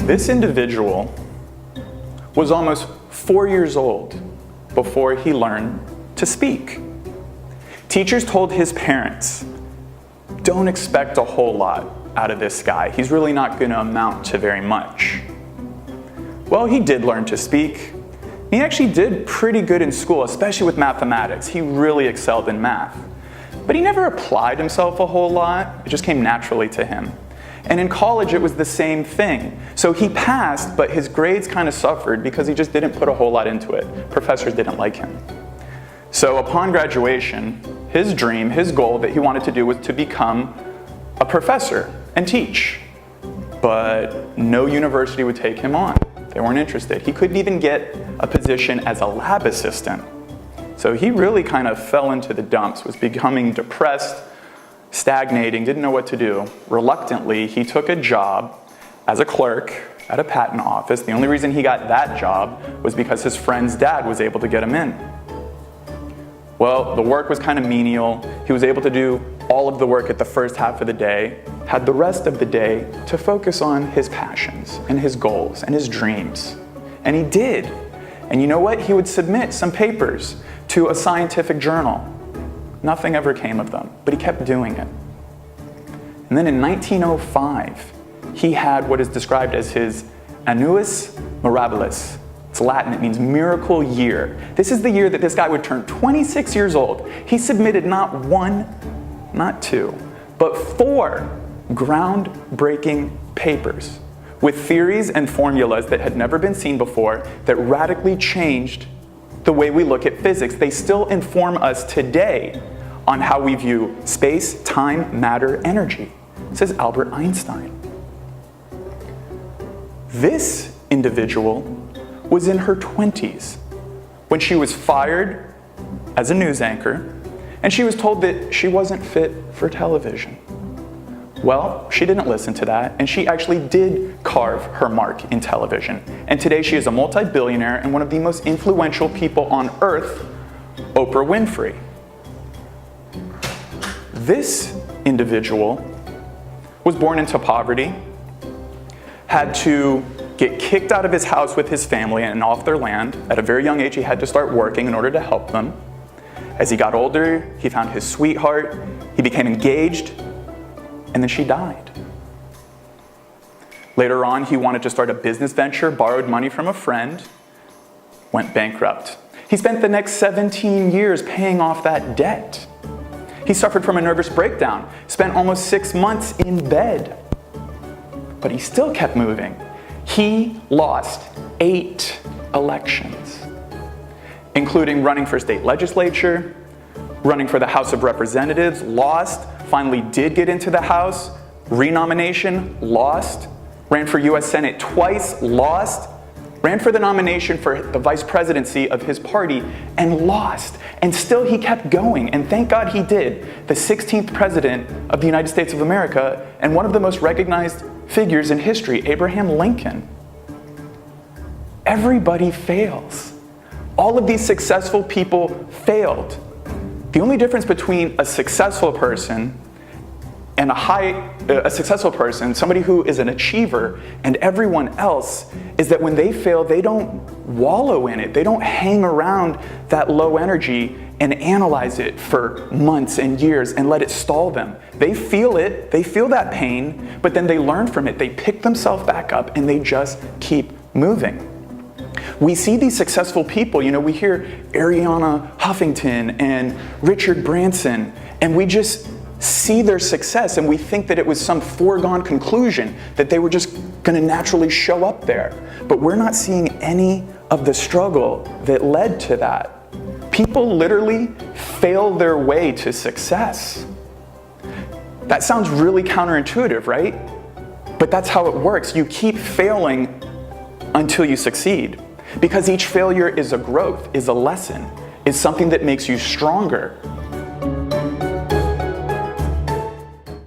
This individual was almost 4 years old before he learned to speak. Teachers told his parents, don't expect a whole lot out of this guy. He's really not going to amount to very much. Well, he did learn to speak. He actually did pretty good in school, especially with mathematics. He really excelled in math. But he never applied himself a whole lot. It just came naturally to him. And in college, it was the same thing. So he passed, but his grades kind of suffered because he just didn't put a whole lot into it. Professors didn't like him. So upon graduation, his dream, his goal that he wanted to do was to become a professor and teach. But no university would take him on. They weren't interested. He couldn't even get a position as a lab assistant. So he really kind of fell into the dumps, was becoming depressed, stagnating, didn't know what to do. Reluctantly, he took a job as a clerk at a patent office. The only reason he got that job was because his friend's dad was able to get him in. Well, the work was kind of menial. He was able to do all of the work at the first half of the day, had the rest of the day to focus on his passions and his goals and his dreams. And he did. And you know what? He would submit some papers to a scientific journal. Nothing ever came of them, but he kept doing it. And then in 1905, he had what is described as his annus mirabilis. It's Latin, it means miracle year. This is the year that this guy would turn 26 years old. He submitted not one, not two, but 4 groundbreaking papers with theories and formulas that had never been seen before that radically changed the way we look at physics. They still inform us today on how we view space, time, matter, energy. This is Albert Einstein. This individual was in her 20s when she was fired as a news anchor, and she was told that she wasn't fit for television. Well, she didn't listen to that, and she actually did carve her mark in television. And today she is a multi-billionaire and one of the most influential people on earth, Oprah Winfrey. This individual was born into poverty, had to get kicked out of his house with his family and off their land. At a very young age, he had to start working in order to help them. As he got older, he found his sweetheart, he became engaged, and then she died. Later on, he wanted to start a business venture, borrowed money from a friend, went bankrupt. He spent the next 17 years paying off that debt. He suffered from a nervous breakdown, spent almost 6 months in bed, but he still kept moving. He lost 8 elections, including running for state legislature, running for the House of Representatives, lost, finally did get into the House, renomination, lost, ran for US Senate twice, lost, ran for the nomination for the vice presidency of his party and lost. And still he kept going, and thank God he did. The 16th president of the United States of America and one of the most recognized figures in history, Abraham Lincoln. Everybody fails. All of these successful people failed. The only difference between a successful person and a successful person, somebody who is an achiever, and everyone else, is that when they fail, they don't wallow in it. They don't hang around that low energy and analyze it for months and years and let it stall them. They feel it, they feel that pain, but then they learn from it. They pick themselves back up and they just keep moving. We see these successful people, we hear Arianna Huffington and Richard Branson, and we just see their success and we think that it was some foregone conclusion, that they were just going to naturally show up there. But we're not seeing any of the struggle that led to that. People literally fail their way to success. That sounds really counterintuitive, right? But that's how it works. You keep failing until you succeed. Because each failure is a growth, is a lesson, is something that makes you stronger.